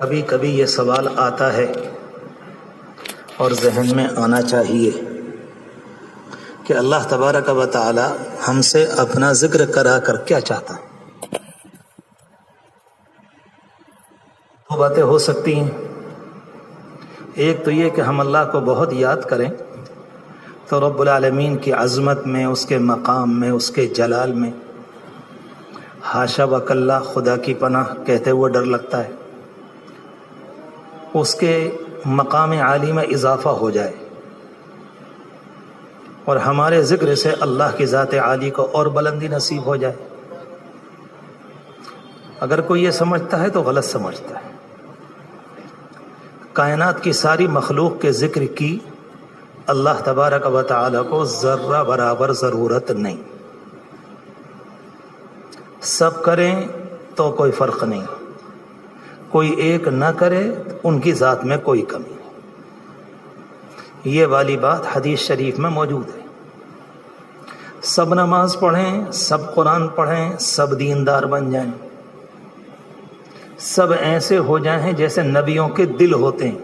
کبھی کبھی یہ سوال آتا ہے اور ذہن میں آنا چاہیے کہ اللہ تبارک و تعالی ہم سے اپنا ذکر کرا کر کیا چاہتا ہے؟ دو باتیں ہو سکتی ہیں. ایک تو یہ کہ ہم اللہ کو بہت یاد کریں تو رب العالمین کی عظمت میں، اس کے مقام میں، اس کے جلال میں حاشا وکلا، خدا کی پناہ کہتے ہوئے ڈر لگتا ہے، اس کے مقام عالی میں اضافہ ہو جائے اور ہمارے ذکر سے اللہ کی ذات عالی کو اور بلندی نصیب ہو جائے. اگر کوئی یہ سمجھتا ہے تو غلط سمجھتا ہے. کائنات کی ساری مخلوق کے ذکر کی اللہ تبارک و تعالی کو ذرہ برابر ضرورت نہیں. سب کریں تو کوئی فرق نہیں، کوئی ایک نہ کرے ان کی ذات میں کوئی کمی نہیں. یہ والی بات حدیث شریف میں موجود ہے. سب نماز پڑھیں، سب قرآن پڑھیں، سب دیندار بن جائیں، سب ایسے ہو جائیں جیسے نبیوں کے دل ہوتے ہیں،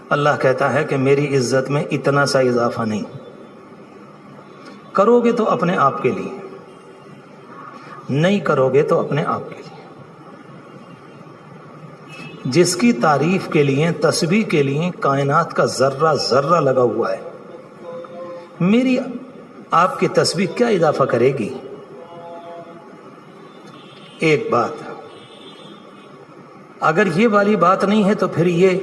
اللہ کہتا ہے کہ میری عزت میں اتنا سا اضافہ نہیں. کرو گے تو اپنے آپ کے لیے، نہیں کرو گے تو اپنے آپ کے لیے. جس کی تعریف کے لیے، تسبیح کے لیے کائنات کا ذرہ ذرہ لگا ہوا ہے، میری آپ کی تسبیح کیا اضافہ کرے گی؟ ایک بات. اگر یہ والی بات نہیں ہے تو پھر یہ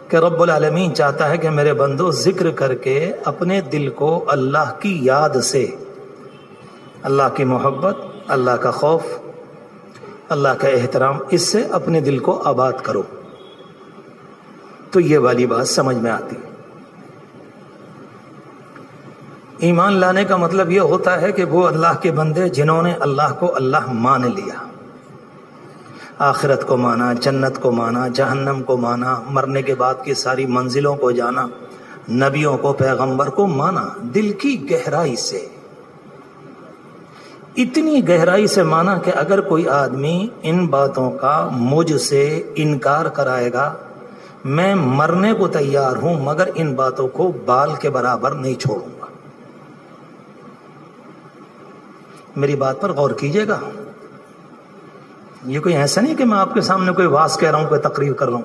کہ رب العالمین چاہتا ہے کہ میرے بندو ذکر کر کے اپنے دل کو اللہ کی یاد سے، اللہ کی محبت، اللہ کا خوف، اللہ کا احترام، اس سے اپنے دل کو آباد کرو. تو یہ والی بات سمجھ میں آتی. ایمان لانے کا مطلب یہ ہوتا ہے کہ وہ اللہ کے بندے جنہوں نے اللہ کو اللہ مان لیا، آخرت کو مانا، جنت کو مانا، جہنم کو مانا، مرنے کے بعد کی ساری منزلوں کو جانا، نبیوں کو، پیغمبر کو مانا، دل کی گہرائی سے، اتنی گہرائی سے مانا کہ اگر کوئی آدمی ان باتوں کا مجھ سے انکار کرائے گا، میں مرنے کو تیار ہوں مگر ان باتوں کو بال کے برابر نہیں چھوڑوں گا. میری بات پر غور کیجئے گا. یہ کوئی ایسا نہیں کہ میں آپ کے سامنے کوئی واز کہہ رہا ہوں، کوئی تقریر کر رہا ہوں،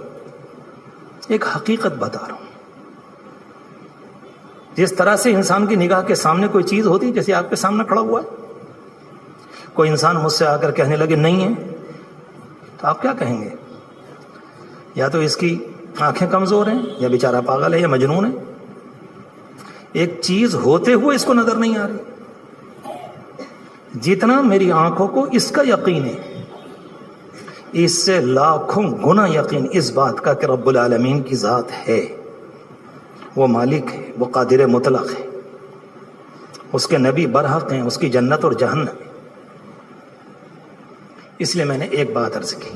ایک حقیقت بتا رہا ہوں. جس طرح سے انسان کی نگاہ کے سامنے کوئی چیز ہوتی ہے، جیسے آپ کے سامنے کھڑا ہوا ہے، کوئی انسان مجھ سے آ کر کہنے لگے نہیں ہے، تو آپ کیا کہیں گے؟ یا تو اس کی آنکھیں کمزور ہیں، یا بیچارہ پاگل ہے، یا مجنون ہے. ایک چیز ہوتے ہوئے اس کو نظر نہیں آ رہی. جتنا میری آنکھوں کو اس کا یقین ہے، اس سے لاکھوں گنا یقین اس بات کا کہ رب العالمین کی ذات ہے، وہ مالک ہے، وہ قادر مطلق ہے، اس کے نبی برحق ہیں، اس کی جنت اور جہنم ہے. اس لیے میں نے ایک بات عرض کی.